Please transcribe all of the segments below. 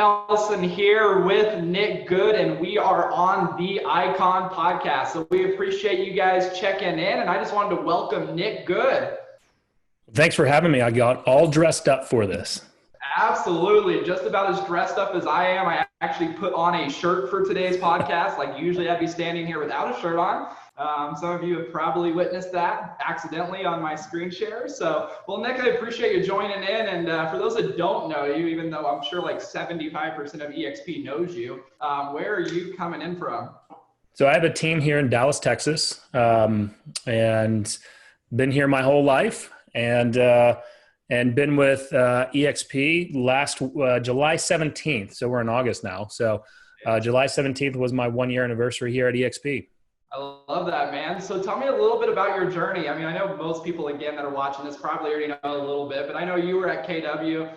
Nelson here with Nick Good, and we are on the Icon Podcast. So we appreciate you guys checking in, and I just wanted to welcome Nick Good. Thanks for having me. I got all dressed up for this. Absolutely. Just about as dressed up as I am. I actually put on a shirt for today's podcast. Like usually I'd be standing here without a shirt on. Some of you have probably witnessed that accidentally on my screen share. So, well, Nick, I appreciate you joining in. And for those that don't know you, even though I'm sure like 75% of eXp knows you, where are you coming in from? So I have a team here in Dallas, Texas, and been here my whole life. And been with eXp last July 17th. So we're in August now. So July 17th was my 1-year anniversary here at eXp. I love that, man. So tell me a little bit about your journey. I mean, I know most people, again, that are watching this probably already know a little bit, but I know you were at KW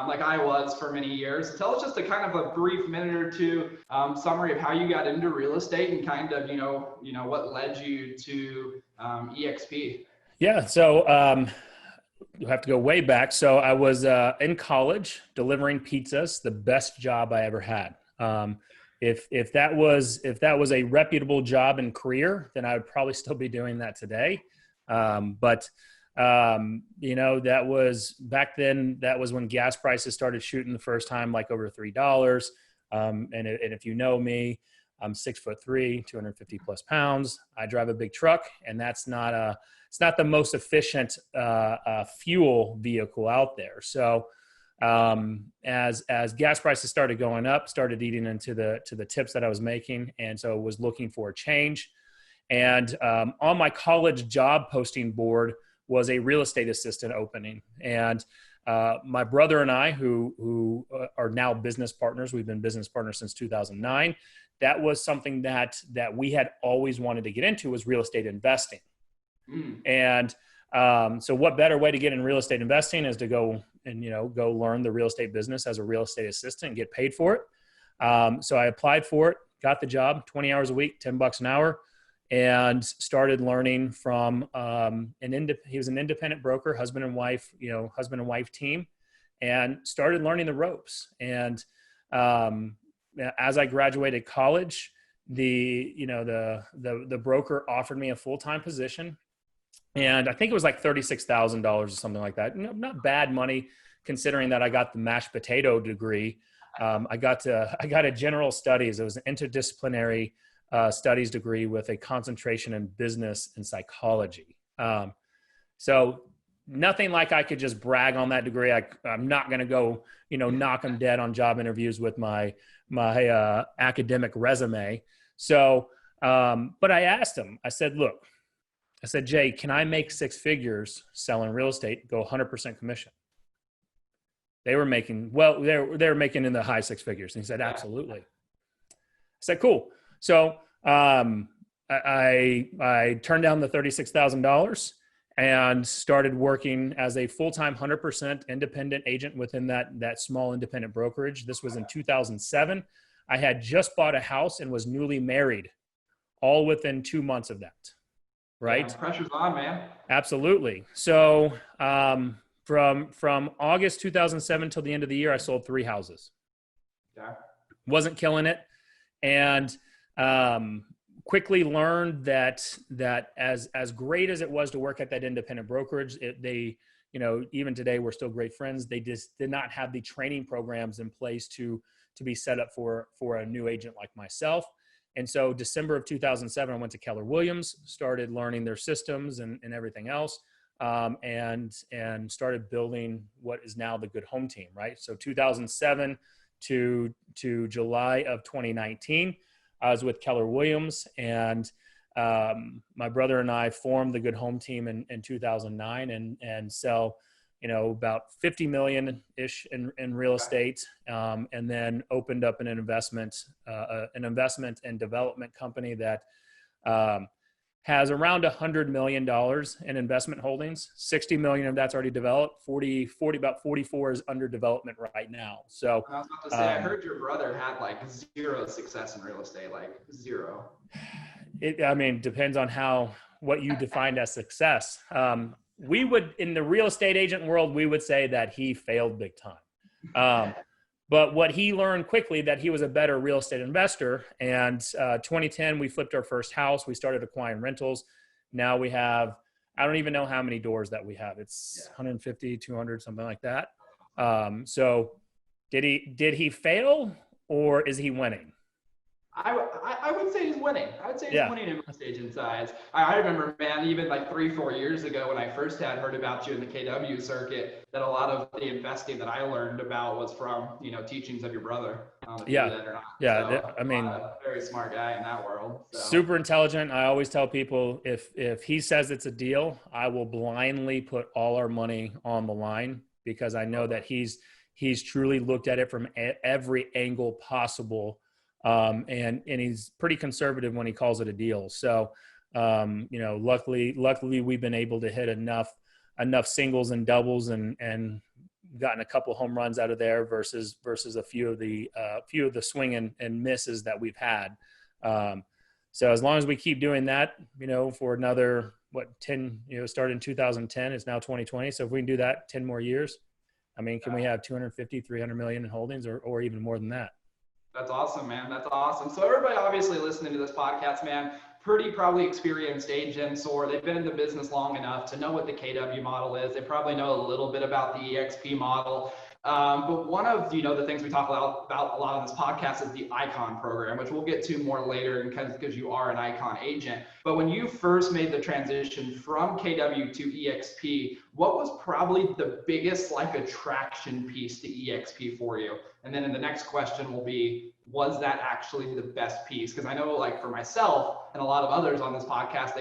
like I was for many years. Tell us just a kind of a brief minute or two summary of how you got into real estate and kind of, you know, what led you to eXp. Yeah. So you have to go way back. So I was in college delivering pizzas, the best job I ever had. If that was a reputable job and career, then I would probably still be doing that today. But you know, that was back then. That was when gas prices started shooting the first time, like over $3. And if you know me, I'm 6'3", 250 plus pounds. I drive a big truck, and it's not the most efficient fuel vehicle out there. So as gas prices started going up, started eating into the tips that I was making, and so was looking for a change. And on my college job posting board was a real estate assistant opening. And my brother and I, who are now business partners, we've been business partners since 2009. That was something that we had always wanted to get into, was real estate investing. And so what better way to get in real estate investing is to go learn the real estate business as a real estate assistant and get paid for it. So I applied for it, got the job, 20 hours a week, $10 an hour, and started learning from he was an independent broker, husband and wife team, and started learning the ropes. And as I graduated college, the broker offered me a full-time position. And I think it was like $36,000 or something like that. Not bad money, considering that I got the mashed potato degree. I got a general studies. It was an interdisciplinary studies degree with a concentration in business and psychology. So nothing like I could just brag on that degree. I'm not going to go, knock them dead on job interviews with my academic resume. So, but I asked him. I said, look. I said, Jay, can I make 6 figures selling real estate, go 100% commission? They were making, they were making in the high 6 figures. And he said, absolutely. I said, cool. So I turned down the $36,000 and started working as a full-time 100% independent agent within that small independent brokerage. This was in 2007. I had just bought a house and was newly married, all within 2 months of that. Right? Yeah, pressure's on, man. Absolutely. So from August 2007 till the end of the year, I sold 3 houses. Yeah. Wasn't killing it. And quickly learned that as great as it was to work at that independent brokerage, even today we're still great friends. They just did not have the training programs in place to be set up for a new agent like myself. And so December of 2007, I went to Keller Williams, started learning their systems and everything else, and started building what is now the Good Home team, right? So 2007 to July of 2019, I was with Keller Williams, and my brother and I formed the Good Home team in 2009 and sell about 50 million-ish in real estate, and then opened up an investment and development company that has around $100 million in investment holdings. 60 million of that's already developed. About 44 is under development right now. So I was about to say, I heard your brother had like 0 success in real estate, like 0. Depends on what you defined as success. We would, in the real estate agent world, we would say that he failed big time. But what he learned quickly that he was a better real estate investor. And 2010, we flipped our first house. We started acquiring rentals. Now we have, I don't even know how many doors that we have. It's 150, 200, something like that. So did he fail, or is he winning? I would say he's winning. I would say he's winning in most agent size. I remember, man, even like 3-4 years ago when I first had heard about you in the KW circuit, that a lot of the investing that I learned about was from, teachings of your brother. If you knew that or not. So, I mean, very smart guy in that world. So. Super intelligent. I always tell people if he says it's a deal, I will blindly put all our money on the line, because I know that he's truly looked at it from every angle possible. And he's pretty conservative when he calls it a deal. So, luckily we've been able to hit enough singles and doubles and gotten a couple home runs out of there versus a few of the swing and misses that we've had. So as long as we keep doing that, for another, 10, started in 2010, it's now 2020. So if we can do that 10 more years, I mean, can we have 250, 300 million in holdings or even more than that? That's awesome, man. That's awesome. So everybody obviously listening to this podcast, man, pretty probably experienced agents, or they've been in the business long enough to know what the KW model is. They probably know a little bit about the eXp model. But one of the things we talk about a lot on this podcast is the Icon program, which we'll get to more later because you are an Icon agent. But when you first made the transition from KW to eXp, what was probably the biggest attraction piece to eXp for you? And then in the next question will be, was that actually the best piece? Because I know for myself and a lot of others on this podcast,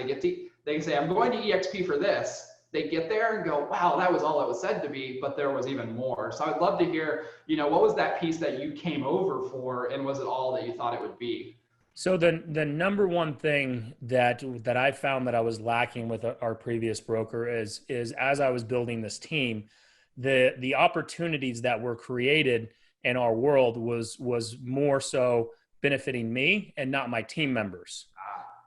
they say, I'm going to eXp for this. They get there and go, wow, that was all it was said to be, but there was even more. So I'd love to hear, what was that piece that you came over for, and was it all that you thought it would be? So the number one thing that I found that I was lacking with our previous broker is as I was building this team, the opportunities that were created in our world was more so benefiting me and not my team members.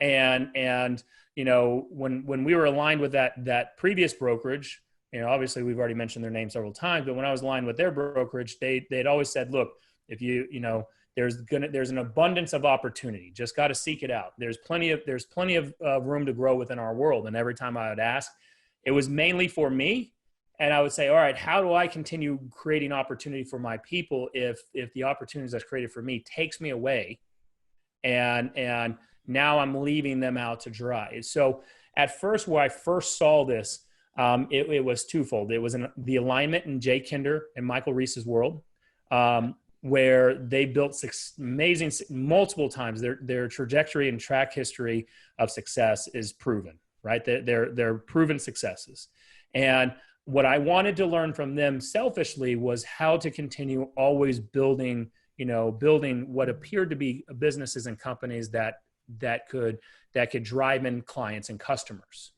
And when we were aligned with that previous brokerage, obviously we've already mentioned their name several times, but when I was aligned with their brokerage, they'd always said, look, if there's an abundance of opportunity, just got to seek it out. There's plenty of room to grow within our world. And every time I would ask, it was mainly for me. And I would say, all right, how do I continue creating opportunity for my people if the opportunities that's created for me takes me away and now I'm leaving them out to dry? So at first, where I first saw this, it was twofold. It was in the alignment in Jay Kinder and Michael Reese's world, where they built amazing multiple times. Their trajectory and track history of success is proven, right? They're proven successes. And what I wanted to learn from them selfishly was how to continue always building what appeared to be businesses and companies that could drive in clients and customers.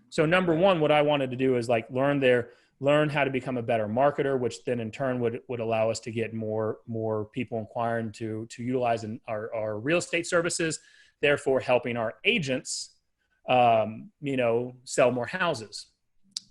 So number one, what I wanted to do is learn how to become a better marketer, which then in turn would allow us to get more people inquiring to utilize our real estate services, therefore helping our agents, sell more houses.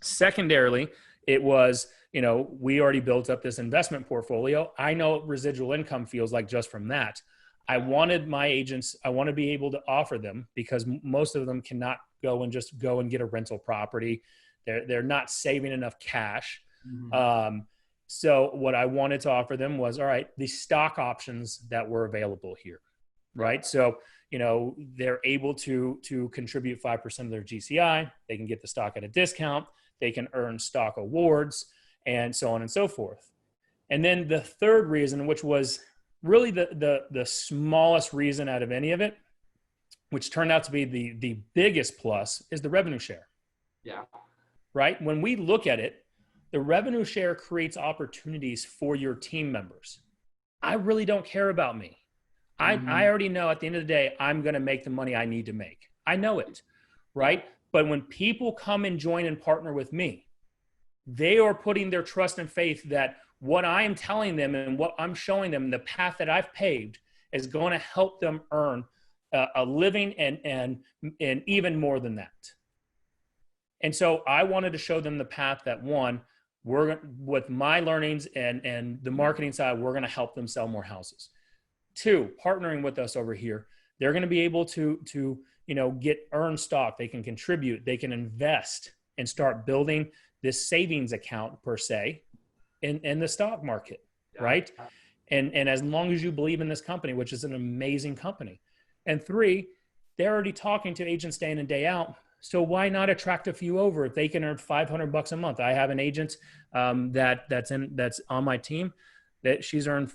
Secondarily, it was, we already built up this investment portfolio. I know what residual income feels like just from that. I wanted my agents, I want to be able to offer them, because most of them cannot go and get a rental property. They're not saving enough cash. Mm-hmm. So what I wanted to offer them was, all right, the stock options that were available here, right? So, they're able to contribute 5% of their GCI. They can get the stock at a discount. They can earn stock awards, and so on and so forth. And then the third reason, which was really the smallest reason out of any of it, which turned out to be the biggest plus, is the revenue share. Yeah. Right? When we look at it, the revenue share creates opportunities for your team members. I really don't care about me. Mm-hmm. I already know at the end of the day, I'm going to make the money I need to make. I know it, right? But when people come and join and partner with me, they are putting their trust and faith that what I am telling them and what I'm showing them, the path that I've paved, is going to help them earn a living and even more than that. And so I wanted to show them the path that, one, with my learnings and the marketing side, we're going to help them sell more houses. 2, partnering with us over here, they're going to be able to earn stock. They can contribute, they can invest and start building this savings account per se in the stock market, right? And as long as you believe in this company, which is an amazing company. And 3, they're already talking to agents day in and day out. So why not attract a few over if they can earn $500 a month? I have an agent that's on my team that she's earned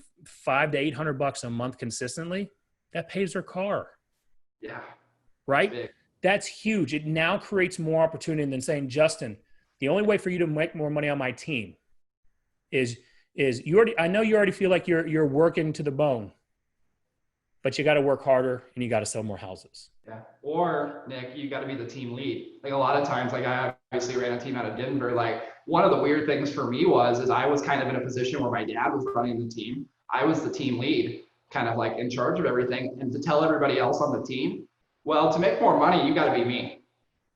$500 to $800 a month consistently. That pays her car. Yeah. Right. Big. That's huge. It now creates more opportunity than saying, Justin, the only way for you to make more money on my team is I know you already feel like you're working to the bone, but you got to work harder and you got to sell more houses. Yeah. Or Nick, you got to be the team lead. Like a lot of times, like I obviously ran a team out of Denver. Like one of the weird things for me is I was kind of in a position where my dad was running the team. I was the team lead, kind of like in charge of everything, and to tell everybody else on the team, well, to make more money, you got to be me.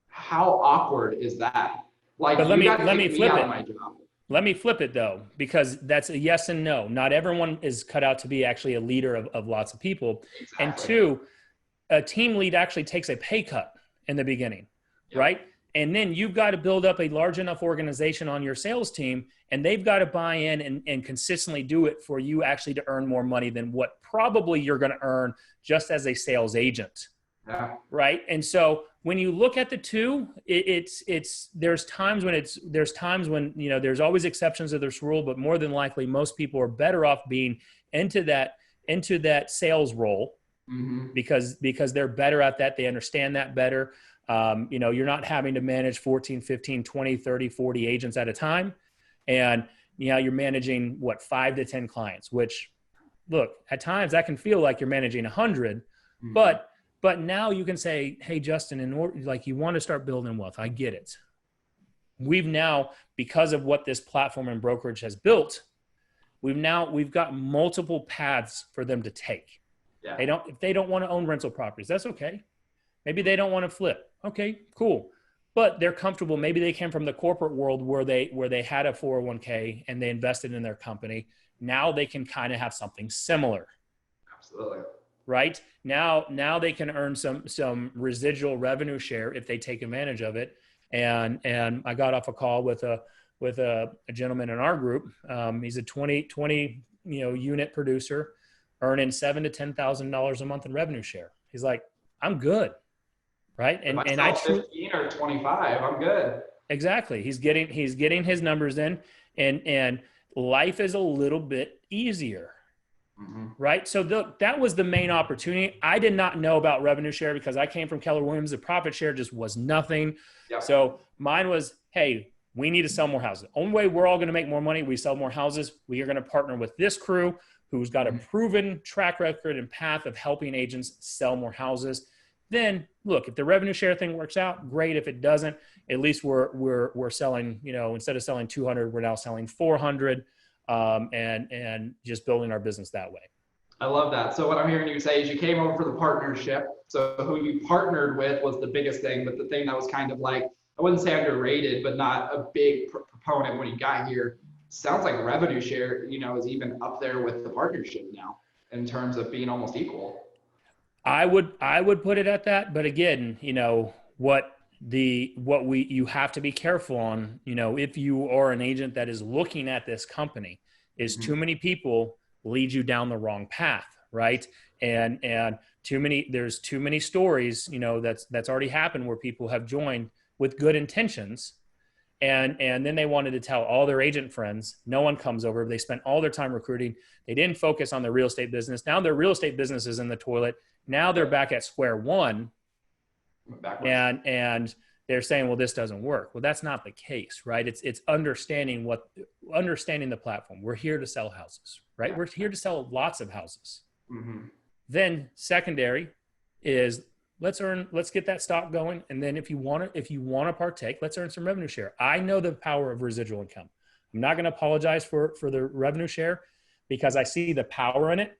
How awkward is that? Like, but let me flip out it. of my job. Let me flip it though, because that's a yes and no. Not everyone is cut out to be actually a leader of lots of people. Exactly. And 2, a team lead actually takes a pay cut in the beginning, right? And then you've got to build up a large enough organization on your sales team, and they've got to buy in and consistently do it for you actually to earn more money than what probably you're going to earn just as a sales agent. Yeah. Right. And so when you look at the 2, there's times when there's always exceptions to this rule, but more than likely, most people are better off being into that sales role because they're better at that. They understand that better. You're not having to manage 14, 15, 20, 30, 40 agents at a time. And, you're managing 5 to 10 clients, which look, at times that can feel like you're managing 100, but now you can say, hey, Justin, you want to start building wealth. I get it. We've now, because of what this platform and brokerage has built, we've got multiple paths for them to take. Yeah. If they don't want to own rental properties, that's okay. Maybe they don't want to flip. Okay, cool. But they're comfortable. Maybe they came from the corporate world where they had a 401k and they invested in their company. Now they can kind of have something similar. Absolutely. Right? Now they can earn some residual revenue share if they take advantage of it. And I got off a call with a gentleman in our group. He's a 20 unit producer earning $7,000 to $10,000 a month in revenue share. He's like, I'm good. Right. And I 15 or 25, I'm good. Exactly. He's getting his numbers in and life is a little bit easier. Right. So that was the main opportunity. I did not know about revenue share because I came from Keller Williams. The profit share just was nothing. Yep. So mine was, hey, we need to sell more houses. The only way we're all going to make more money, we sell more houses. We are going to partner with this crew who's got a proven track record and path of helping agents sell more houses. Then look, if the revenue share thing works out, great. If it doesn't, at least we're selling, instead of selling 200, we're now selling 400. And just building our business that way. I love that. So what I'm hearing you say is you came over for the partnership. So who you partnered with was the biggest thing, but the thing that was kind of like, I wouldn't say underrated, but not a big proponent when you got here. Sounds like revenue share, is even up there with the partnership now in terms of being almost equal. I would put it at that. But again, you have to be careful on, if you are an agent that is looking at this company, is too many people lead you down the wrong path, right? And there's too many stories, that's already happened where people have joined with good intentions and then they wanted to tell all their agent friends. No one comes over. They spent all their time recruiting. They didn't focus on their real estate business. Now their real estate business is in the toilet. Now they're back at square one. And they're saying, well, this doesn't work. Well, that's not the case, right? It's understanding the platform. We're here to sell houses, right? Yeah. We're here to sell lots of houses. Then secondary is let's get that stock going. And then if you want to partake, let's earn some revenue share. I know the power of residual income. I'm not going to apologize for the revenue share because I see the power in it,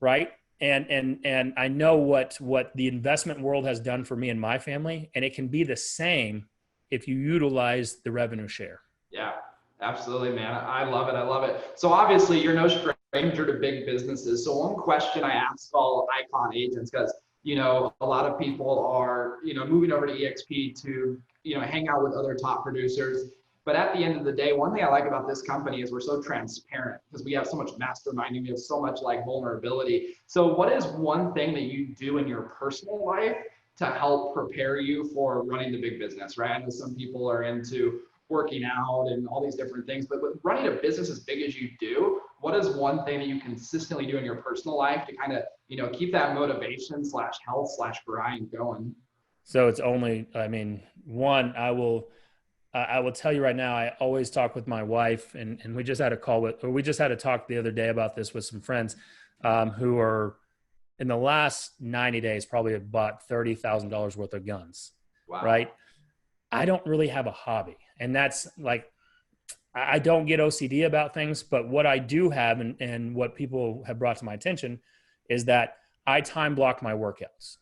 right? And I know what the investment world has done for me and my family, and it can be the same if you utilize the revenue share. Yeah, absolutely, man. I love it. I love it. So obviously you're no stranger to big businesses. So one question I ask all icon agents, because a lot of people are, moving over to eXp to, hang out with other top producers. But at the end of the day, one thing I like about this company is we're so transparent because we have so much masterminding, we have so much like vulnerability. So what is one thing that you do in your personal life to help prepare you for running the big business, right? I know some people are into working out and all these different things, but with running a business as big as you do, what is one thing that you consistently do in your personal life to kind of, keep that motivation slash health slash grind going? So it's only, one, I will tell you right now, I always talk with my wife, and we just had a we just had a talk the other day about this with some friends who are in the last 90 days probably have bought $30,000 worth of guns. Wow. Right. I don't really have a hobby, and that's like, I don't get OCD about things, but what I do have, and what people have brought to my attention, is that I time block my workouts.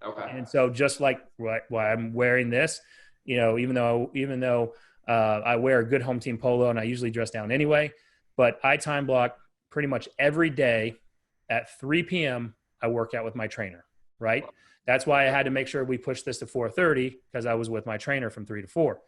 Okay. And so just like why I'm wearing this, even though I wear a good home team polo and I usually dress down anyway, but I time block pretty much every day at 3 p.m. I work out with my trainer, right? That's why I had to make sure we pushed this to 4:30 because I was with my trainer from 3 to 4.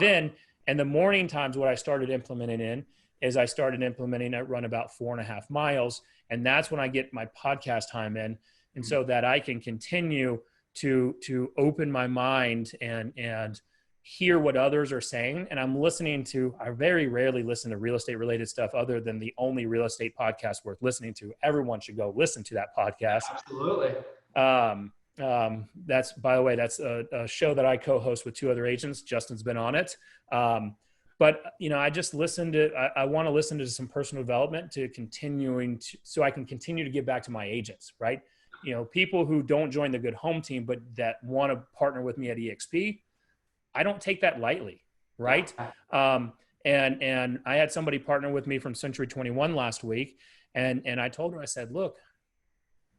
Then in the morning times, what I started implementing I run about 4.5 miles. And that's when I get my podcast time in. And so that I can continue to open my mind and hear what others are saying. And I very rarely listen to real estate related stuff other than the only real estate podcast worth listening to. Everyone should go listen to that podcast. Absolutely. That's, by the way, that's a show that I co-host with 2 other agents. Justin's been on it. But I just I want to listen to some personal development so I can continue to give back to my agents, right? People who don't join the Good Home Team, but that want to partner with me at eXp, I don't take that lightly, right? And I had somebody partner with me from Century 21 last week, and I told her, I said, look,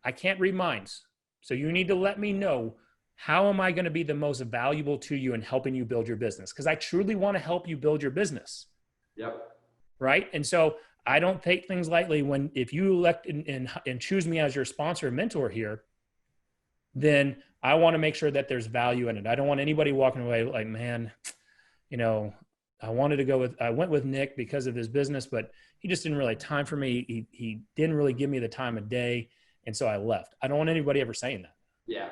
I can't read minds. So you need to let me know, how am I going to be the most valuable to you in helping you build your business? Because I truly want to help you build your business. Yep. Right. And so I don't take things lightly. If you elect and choose me as your sponsor and mentor here, then I want to make sure that there's value in it. I don't want anybody walking away like, man, I went with Nick because of his business, but he just didn't really have time for me. He didn't really give me the time of day. And so I left. I don't want anybody ever saying that. Yeah.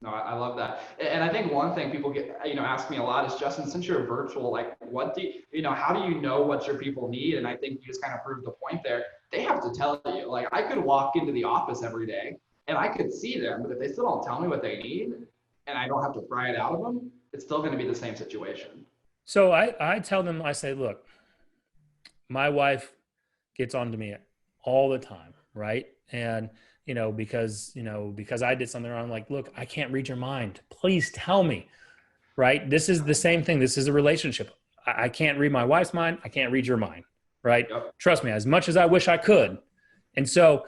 No, I love that. And I think one thing people ask me a lot is, Justin, since you're virtual, like how do you know what your people need? And I think you just kind of proved the point there. They have to tell you. Like, I could walk into the office every day and I could see them, but if they still don't tell me what they need and I don't have to pry it out of them, it's still going to be the same situation. So I tell them, I say, look, my wife gets on to me all the time, right? And because I did something wrong, I'm like, look, I can't read your mind. Please tell me, right? This is the same thing. This is a relationship. I can't read my wife's mind. I can't read your mind, right? Yep. Trust me, as much as I wish I could. And so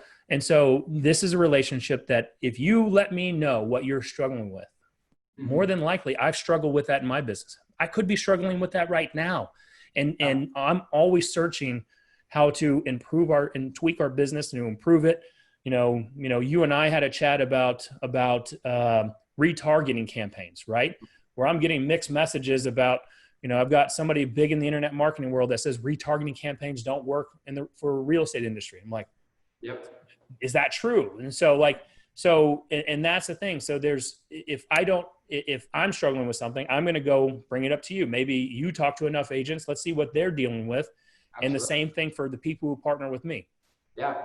this is a relationship that if you let me know what you're struggling with, more than likely I've struggled with that in my business. I could be struggling with that right now. And I'm always searching how to improve and tweak our business and to improve it. You and I had a chat about retargeting campaigns, right? Where I'm getting mixed messages about, I've got somebody big in the internet marketing world that says retargeting campaigns don't work for real estate industry. I'm like, yep. Is that true? And so and that's the thing. So if I'm struggling with something, I'm going to go bring it up to you. Maybe you talk to enough agents. Let's see what they're dealing with. Absolutely. And the same thing for the people who partner with me. Yeah.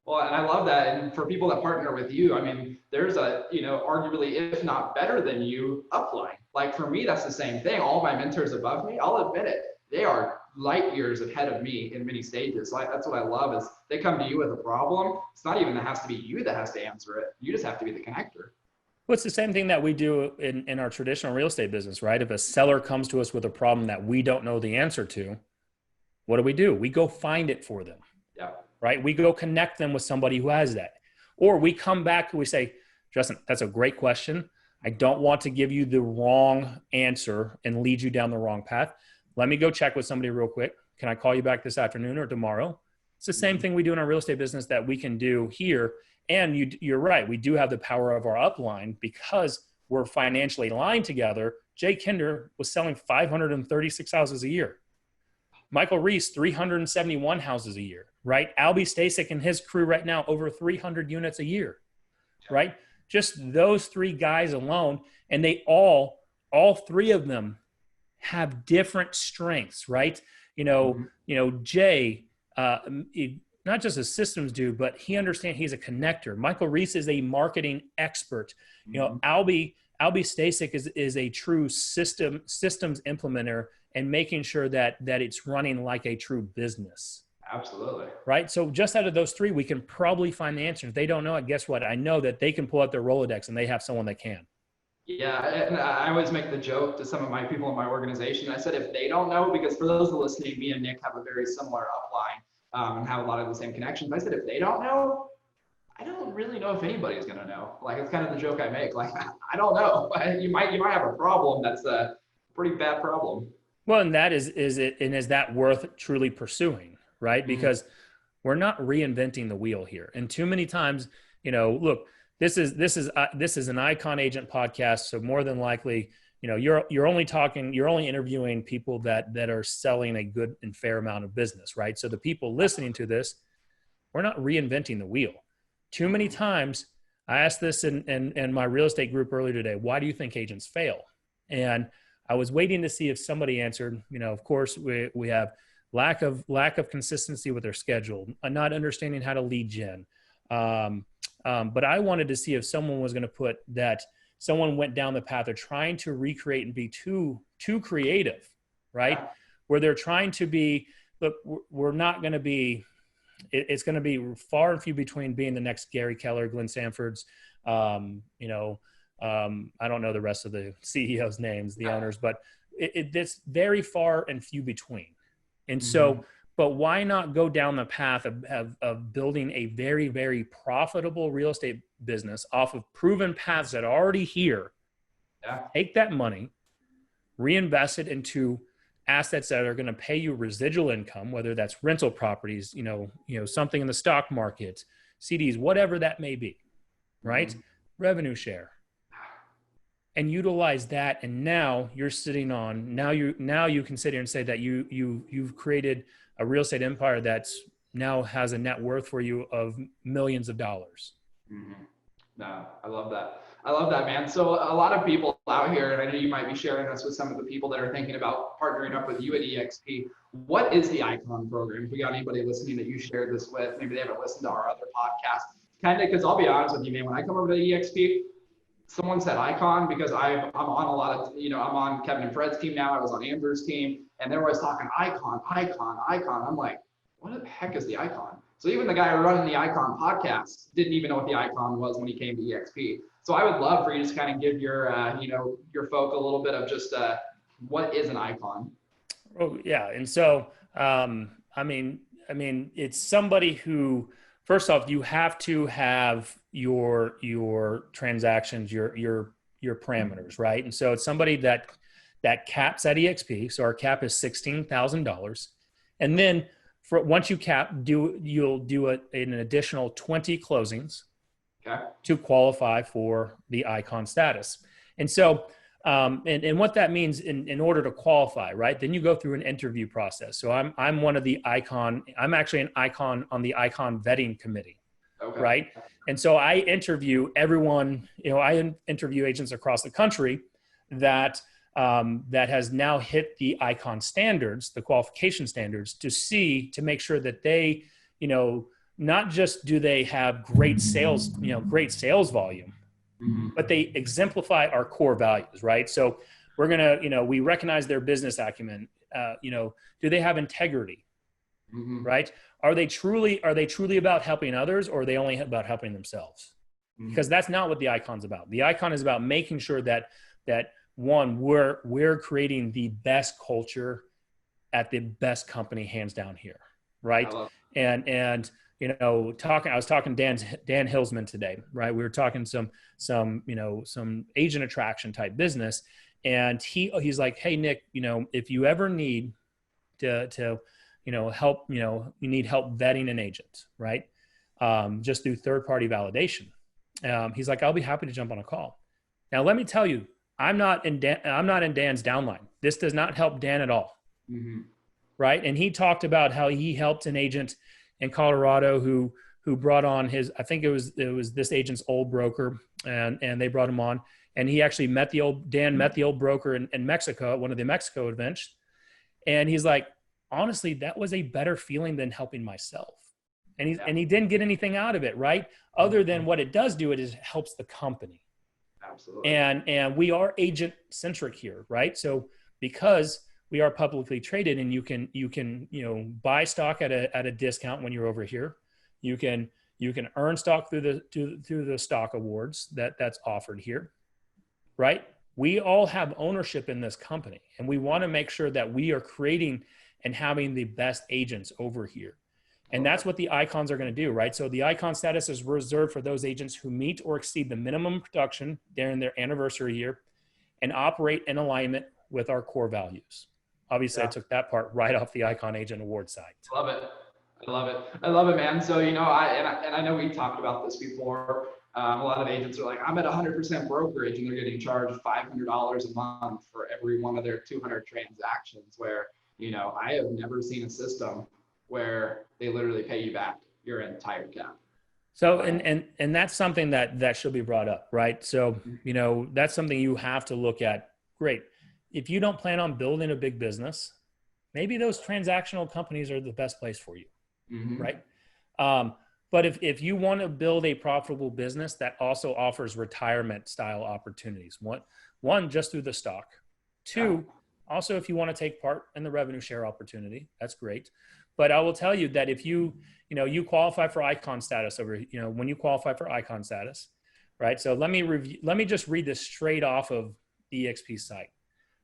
Well, and I love that. And for people that partner with you, I mean, there's arguably, if not better than you, upline. Like for me, that's the same thing. All my mentors above me, I'll admit it, they are light years ahead of me in many stages. So that's what I love is they come to you with a problem. It's not even that has to be you that has to answer it. You just have to be the connector. Well, it's the same thing that we do in our traditional real estate business, right? If a seller comes to us with a problem that we don't know the answer to, what do? We go find it for them. Yeah. Right? We go connect them with somebody who has that. Or we come back and we say, Justin, that's a great question. I don't want to give you the wrong answer and lead you down the wrong path. Let me go check with somebody real quick. Can I call you back this afternoon or tomorrow? It's the same thing we do in our real estate business that we can do here. And you're right. We do have the power of our upline because we're financially aligned together. Jay Kinder was selling 536 houses a year. Michael Reese, 371 houses a year, right? Albie Stasek and his crew right now, over 300 units a year, right? Just those three guys alone. And they all three of them have different strengths, right? Jay, not just a systems dude, but he understands he's a connector. Michael Reese is a marketing expert. Albie Stasek is a true systems implementer and making sure that it's running like a true business. Absolutely. Right. So just out of those three, we can probably find the answer. If they don't know it, guess what? I know that they can pull out their Rolodex and they have someone that can. Yeah, and I always make the joke to some of my people in my organization. I said, if they don't know, because for those listening, me and Nick have a very similar upline and have a lot of the same connections. I said, if they don't know, I don't really know if anybody's going to know. Like, it's kind of the joke I make. Like, I don't know. You might have a problem that's a pretty bad problem. Well, and that is that worth truly pursuing, right? Because we're not reinventing the wheel here. And too many times, look, this is an Icon Agent podcast. So more than likely, you're only interviewing people that are selling a good and fair amount of business, right? So the people listening to this, we're not reinventing the wheel. Too many times, I asked this in my real estate group earlier today, why do you think agents fail? And I was waiting to see if somebody answered. Of course, we have lack of consistency with their schedule, not understanding how to lead gen. But I wanted to see if someone was going to put that someone went down the path of trying to recreate and be too creative, right? Yeah. Where they're trying to be, look, we're not going to be, it's going to be far and few between being the next Gary Keller, Glenn Sanford's, I don't know the rest of the CEOs' names, the owners, but it's very far and few between. And so, but why not go down the path of building a very, very profitable real estate business off of proven paths that are already here? Yeah. Take that money, reinvest it into assets that are going to pay you residual income, whether that's rental properties, something in the stock market, CDs, whatever that may be, right? Revenue share. And utilize that, and now you're sitting on. Now you can sit here and say that you've created a real estate empire that's now has a net worth for you of millions of dollars. No, I love that, man. So a lot of people out here, and I know you might be sharing this with some of the people that are thinking about partnering up with you at eXp. What is the Icon program? If we got anybody listening that you shared this with, maybe they haven't listened to our other podcast, kind of, because I'll be honest with you, man, when I come over to eXp, someone said Icon because I'm on a lot of, I'm on Kevin and Fred's team now. I was on Andrew's team, and they're always talking Icon. I'm like, what the heck is the Icon? So even the guy running the Icon podcast didn't even know what the Icon was when he came to eXp. So I would love for you to just kind of give your, your folk a little bit of just what is an Icon? Oh yeah, and so I mean, it's somebody who, first off, you have to have your transactions, your parameters, right? And so it's somebody that caps at eXp. So our cap is $16,000, and then once you cap, you'll do an additional 20 closings to qualify for the Icon status. And so, and what that means in order to qualify, right? Then you go through an interview process. So I'm one of the Icon. I'm actually an Icon on the Icon vetting committee, right? And so I interview everyone. I interview agents across the country that has now hit the Icon standards, the qualification standards, to make sure that they, not just do they have great sales volume, but they exemplify our core values, right? So we're going to, we recognize their business acumen. Do they have integrity, right? Are they truly about helping others, or are they only about helping themselves? Because that's not what the Icon's about. The Icon is about making sure that one, we're creating the best culture at the best company, hands down here, right? And I was talking to Dan Hillsman today, right? We were talking some agent attraction type business, And he's like, hey, Nick, if you ever need to help, you need help vetting an agent, right? Just through third-party validation. He's like, I'll be happy to jump on a call. Now, let me tell you, I'm not in Dan's downline. This does not help Dan at all. Mm-hmm. Right. And he talked about how he helped an agent in Colorado who brought on I think it was this agent's old broker, and they brought him on, and he actually met the old broker in Mexico at one of the Mexico events. And he's like, honestly, that was a better feeling than helping myself. And he didn't get anything out of it, right? Other than what it does do, it helps the company. Absolutely. And we are agent centric here, right? So because we are publicly traded, and you can buy stock at a discount when you're over here. You can earn stock through the stock awards that's offered here, right? We all have ownership in this company, and we want to make sure that we are creating and having the best agents over here. And that's what the icons are going to do, right? So the icon status is reserved for those agents who meet or exceed the minimum production during their anniversary year and operate in alignment with our core values. Obviously, I took that part right off the Icon Agent Award site. Love it. I love it, man. So, I know we talked about this before. A lot of agents are like, I'm at 100% brokerage, and they're getting charged $500 a month for every one of their 200 transactions, where, I have never seen a system where they literally pay you back your entire cap. So, and that's something that should be brought up, right? So, that's something you have to look at. Great. If you don't plan on building a big business, maybe those transactional companies are the best place for you, right? But if you want to build a profitable business that also offers retirement style opportunities, one, just through the stock. Two, also, if you want to take part in the revenue share opportunity, that's great. But I will tell you that if you qualify for icon status when you qualify for icon status, right? So let me just read this straight off of the eXp site.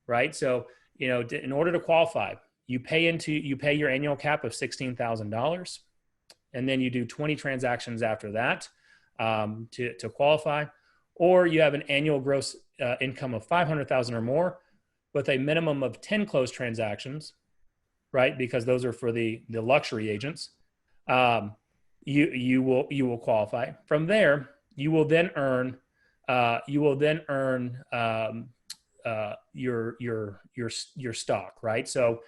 Right. So, in order to qualify, you pay your annual cap of $16,000, and then you do 20 transactions after that to qualify, or you have an annual gross income of 500,000 or more with a minimum of 10 closed transactions, right? Because those are for the luxury agents. You will qualify. From there, you will then earn your stock, right? So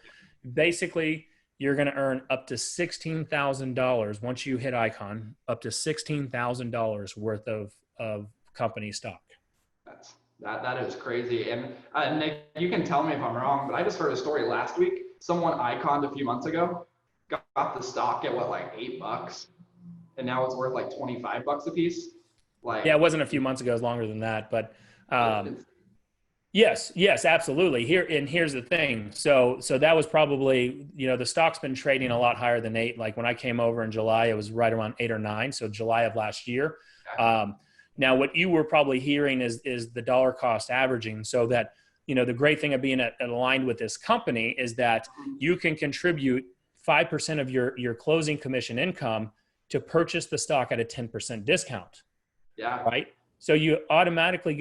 basically you're going to earn up to $16,000 once you hit icon, up to $16,000 worth of company stock. That is crazy. And Nick, you can tell me if I'm wrong, but I just heard a story last week. Someone iconed a few months ago, got the stock at like $8, and now it's worth like $25 a piece. Yeah, it wasn't a few months ago, it was longer than that, but Yes, absolutely. Here's the thing. So that was probably, the stock's been trading a lot higher than 8. Like when I came over in July, it was right around 8 or 9. So July of last year. Now what you were probably hearing is the dollar cost averaging. So that, the great thing of being aligned with this company is that you can contribute 5% of your closing commission income to purchase the stock at a 10% discount. Yeah. Right. So you automatically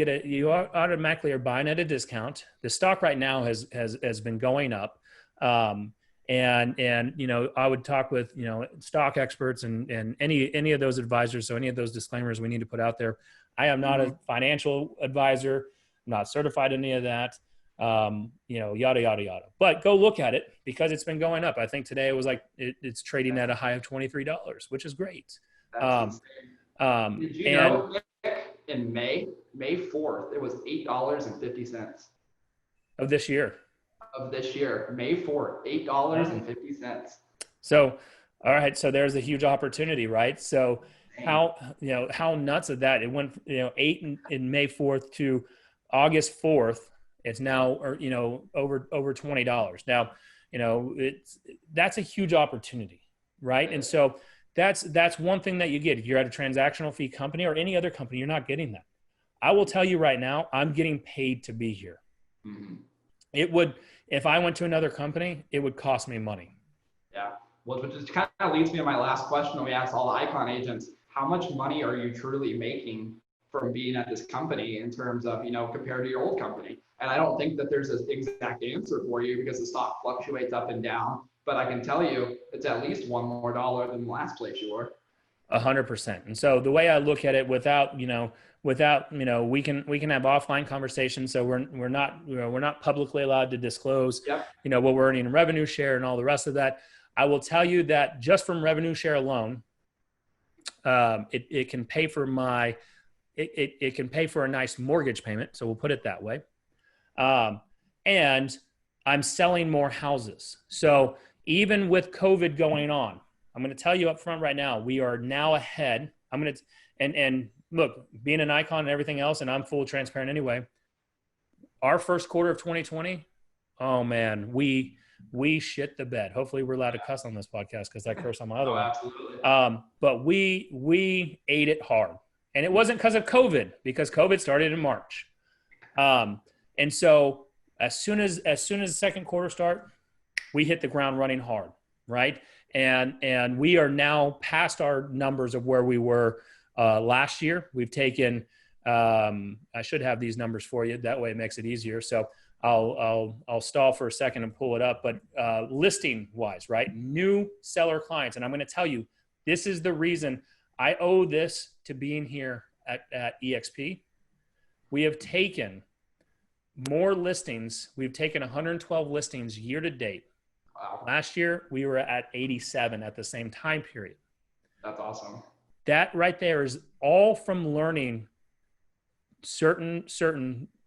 are buying at a discount. The stock right now has been going up. And I would talk with, stock experts and any of those advisors. So any of those disclaimers we need to put out there. I am not a financial advisor. I'm not certified in any of that. Yada, yada, yada. But go look at it because it's been going up. I think today it was like, it's trading at a high of $23, which is great. That's insane. Did you know, Nick, in May 4th, it was $8.50 of this year. May 4th, $8.50. So, all right. So there's a huge opportunity, right? So how nuts of that? It went, 8 in May 4th to August 4th. It's now, over $20. Now, that's a huge opportunity, right? And so that's one thing that you get. If you're at a transactional fee company or any other company, you're not getting that. I will tell you right now, I'm getting paid to be here. Mm-hmm. It would, if I went to another company, it would cost me money. Yeah. Well, which just kind of leads me to my last question that we asked all the icon agents. How much money are you truly making from being at this company in terms of, compared to your old company? And I don't think that there's an exact answer for you because the stock fluctuates up and down. But I can tell you it's at least $1 more than the last place you were. 100%. And so the way I look at it, without we can have offline conversations. So we're not publicly allowed to disclose, Yep. What we're earning in revenue share and all the rest of that. I will tell you that just from revenue share alone, it can pay for it can pay for a nice mortgage payment. So we'll put it that way. And I'm selling more houses. So even with COVID going on, I'm going to tell you up front right now, we are now ahead. And look, being an icon and everything else, and I'm full transparent anyway, our first quarter of 2020, oh man, we shit the bed. Hopefully we're allowed to cuss on this podcast because I curse on my other one. Absolutely. But we ate it hard. And it wasn't because of COVID, because COVID started in March. And so as soon as the second quarter start, we hit the ground running hard, right? And we are now past our numbers of where we were last year. We've taken, I should have these numbers for you. That way it makes it easier. So I'll stall for a second and pull it up. But listing wise, right? New seller clients. And I'm going to tell you, this is the reason I owe this to being here at eXp. We have taken more listings. We've taken 112 listings year to date. Wow. Last year, we were at 87 at the same time period. That's awesome. That right there is all from learning certain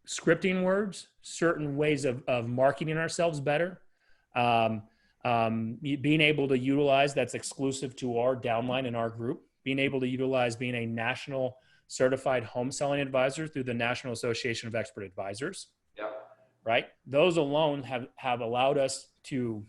scripting words, certain ways of marketing ourselves better, being able to utilize that's exclusive to our downline in our group, being able to utilize being a national certified home selling advisor through the National Association of Expert Advisors. Yep. Right? Those alone have allowed us to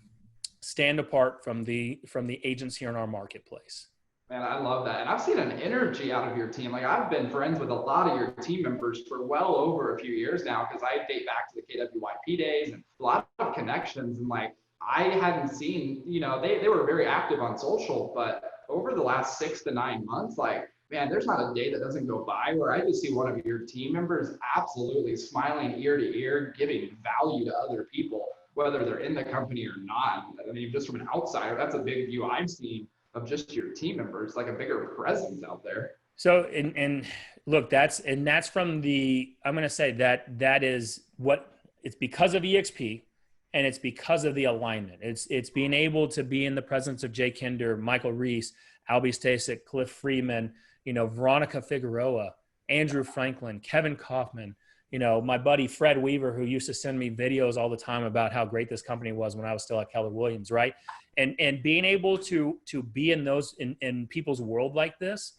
stand apart from the agents here in our marketplace. Man, I love that. And I've seen an energy out of your team. Like, I've been friends with a lot of your team members for well over a few years now, because I date back to the KWYP days and a lot of connections. And like, I hadn't seen, they were very active on social, but over the last 6 to 9 months, like, man, there's not a day that doesn't go by where I just see one of your team members absolutely smiling ear to ear, giving value to other people, whether they're in the company or not. I mean, just from an outsider, that's a big view I'm seeing of just your team members, like a bigger presence out there. So, and look, that's from the, I'm going to say that is what it's because of eXp, and it's because of the alignment. It's being able to be in the presence of Jay Kinder, Michael Reese, Albie Stasic, Cliff Freeman, Veronica Figueroa, Andrew Franklin, Kevin Kaufman, my buddy Fred Weaver, who used to send me videos all the time about how great this company was when I was still at Keller Williams, right? And being able to be in those in people's world like this,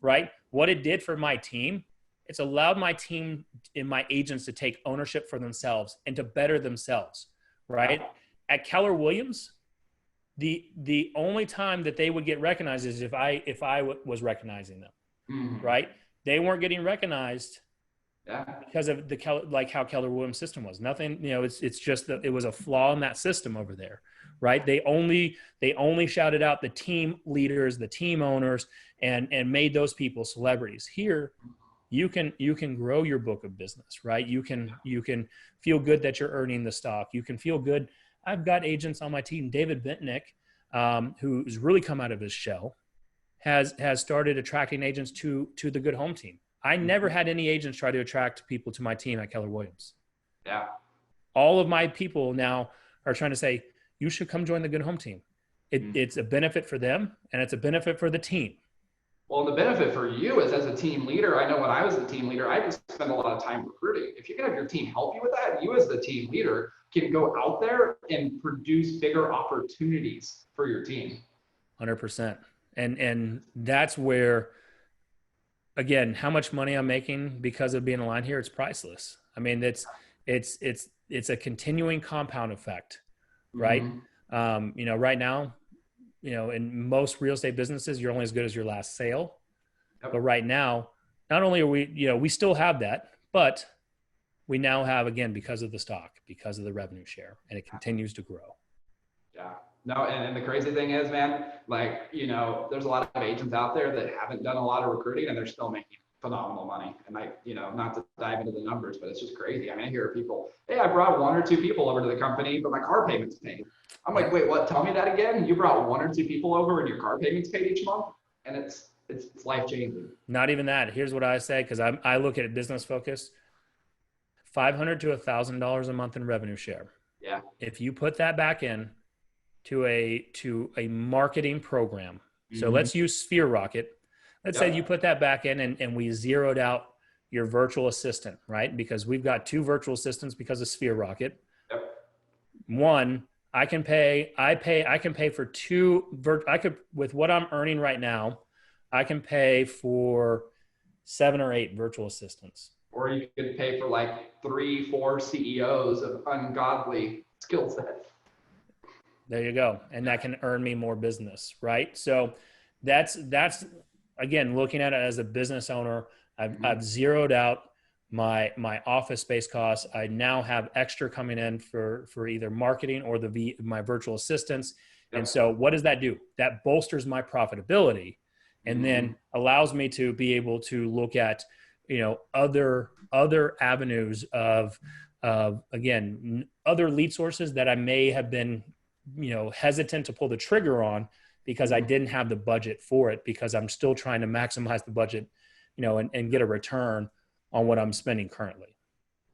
right? What it did for my team, it's allowed my team and my agents to take ownership for themselves and to better themselves, right? At Keller Williams, the only time that they would get recognized is if I was recognizing them, right? They weren't getting recognized because of how Keller Williams system was. Nothing, it's just that it was a flaw in that system over there, right? They only shouted out the team leaders, the team owners, and made those people celebrities. Here, you can grow your book of business, right? You can feel good that you're earning the stock. You can feel good. I've got agents on my team. David Bentnick, who's really come out of his shell, has started attracting agents to the Good Home team. I never had any agents try to attract people to my team at Keller Williams. Yeah. All of my people now are trying to say, you should come join the Good Home team. It's a benefit for them, and it's a benefit for the team. Well, the benefit for you is, as a team leader, I know when I was the team leader, I just spend a lot of time recruiting. If you can have your team help you with that, you as the team leader can go out there and produce bigger opportunities for your team. 100%. And that's where, again, how much money I'm making because of being aligned here, it's priceless. I mean, it's a continuing compound effect, right? Right now, in most real estate businesses, you're only as good as your last sale. Yep. But right now, not only are we, we still have that, but we now have, again, because of the stock, because of the revenue share, and it continues to grow. Yeah. No, and the crazy thing is, man, like, there's a lot of agents out there that haven't done a lot of recruiting and they're still making phenomenal money. And not to dive into the numbers, but it's just crazy. I mean, I hear people, hey, I brought 1 or 2 people over to the company, but my car payment's paid. I'm like, wait, what? Tell me that again. You brought 1 or 2 people over and your car payment's paid each month? And it's life changing. Not even that. Here's what I say, because I look at it business focused. $500 to $1,000 a month in revenue share. Yeah. If you put that back in to a marketing program, so let's use Sphere Rocket. Let's say you put that back in and we zeroed out your virtual assistant, right? Because we've got 2 virtual assistants because of Sphere Rocket. Yep. One, I can pay for 2 with what I'm earning right now, I can pay for 7 or 8 virtual assistants. Or you could pay for like 3, 4 CEOs of ungodly skill set. There you go. And that can earn me more business, right? So that's again, looking at it as a business owner, I've zeroed out my office space costs. I now have extra coming in for either marketing or my virtual assistants. Yep. And so what does that do? That bolsters my profitability and then allows me to be able to look at, other avenues of again, other lead sources that I may have been, hesitant to pull the trigger on because I didn't have the budget for it, because I'm still trying to maximize the budget, and get a return on what I'm spending currently.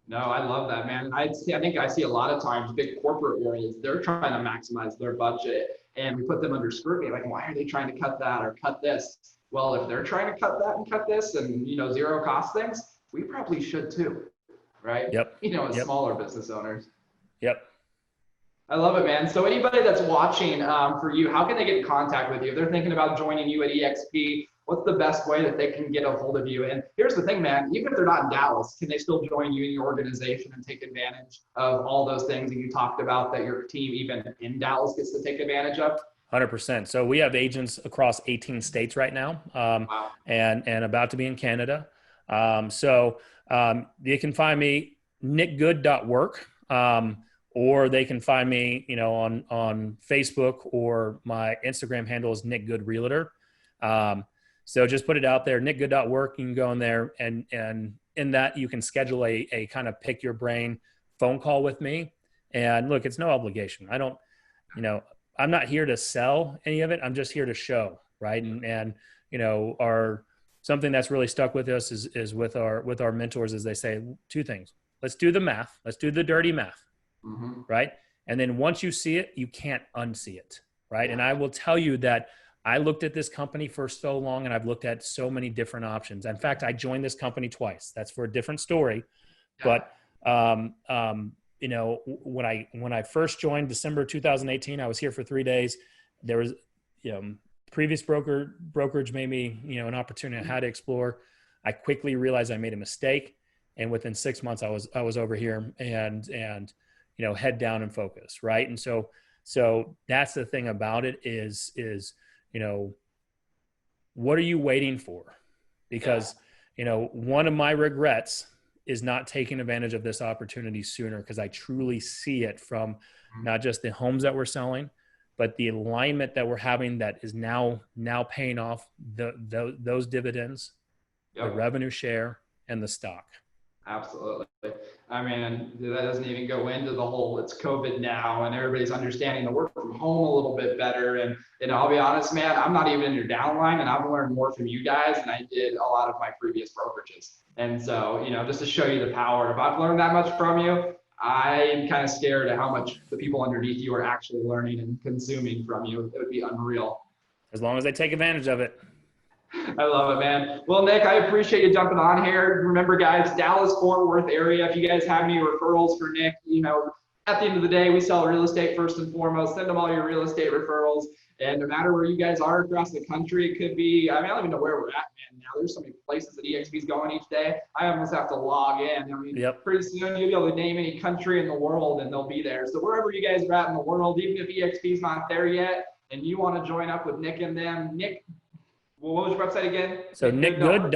No, I love that, man. I think I see a lot of times big corporate worlds, they're trying to maximize their budget and we put them under scrutiny. Like, why are they trying to cut that or cut this? Well, if they're trying to cut that and cut this and, zero cost things, we probably should too, right? Yep. As smaller business owners. Yep. I love it, man. So anybody that's watching for you, how can they get in contact with you? If they're thinking about joining you at eXp, what's the best way that they can get a hold of you? And here's the thing, man, even if they're not in Dallas, can they still join you in your organization and take advantage of all those things that you talked about that your team even in Dallas gets to take advantage of? 100%. So we have agents across 18 states right now, Wow. and about to be in Canada. You can find me nickgood.work, or they can find me, on Facebook, or my Instagram handle is Nick Good Realtor. So just put it out there, nickgood.work. You can go in there and in that you can schedule a kind of pick your brain phone call with me. And look, it's no obligation. I don't, I'm not here to sell any of it. I'm just here to show, right? And something that's really stuck with us is with our mentors, is they say 2 things. Let's do the math. Let's do the dirty math, right? And then once you see it, you can't unsee it, right? And I will tell you that I looked at this company for so long, and I've looked at so many different options. In fact, I joined this company twice. That's for a different story. Yeah. But when I first joined December 2018, I was here for 3 days. There was, previous brokerage made me, an opportunity I had to explore. I quickly realized I made a mistake, and within 6 months, I was over here and head down and focus, right? And so that's the thing about it is what are you waiting for? Because one of my regrets is not taking advantage of this opportunity sooner, because I truly see it from not just the homes that we're selling, but the alignment that we're having that is now paying off those dividends, the revenue share, and the stock. Absolutely. I mean, that doesn't even go into the whole, it's COVID now and everybody's understanding the work from home a little bit better. And I'll be honest, man, I'm not even in your downline, and I've learned more from you guys than I did a lot of my previous brokerages. And so, just to show you the power, if I've learned that much from you, I'm kind of scared at how much the people underneath you are actually learning and consuming from you. It would be unreal. As long as they take advantage of it. I love it, man. Well, Nick, I appreciate you jumping on here. Remember, guys, Dallas, Fort Worth area, if you guys have any referrals for Nick, at the end of the day, we sell real estate first and foremost. Send them all your real estate referrals. And no matter where you guys are across the country, it could be, I don't even know where we're at, man. Now there's so many places that eXp is going each day. I almost have to log in. Pretty soon you'll be able to name any country in the world and they'll be there. So wherever you guys are at in the world, even if eXp is not there yet and you want to join up with Nick and them, Nick, what was your website again? So nickgood.work.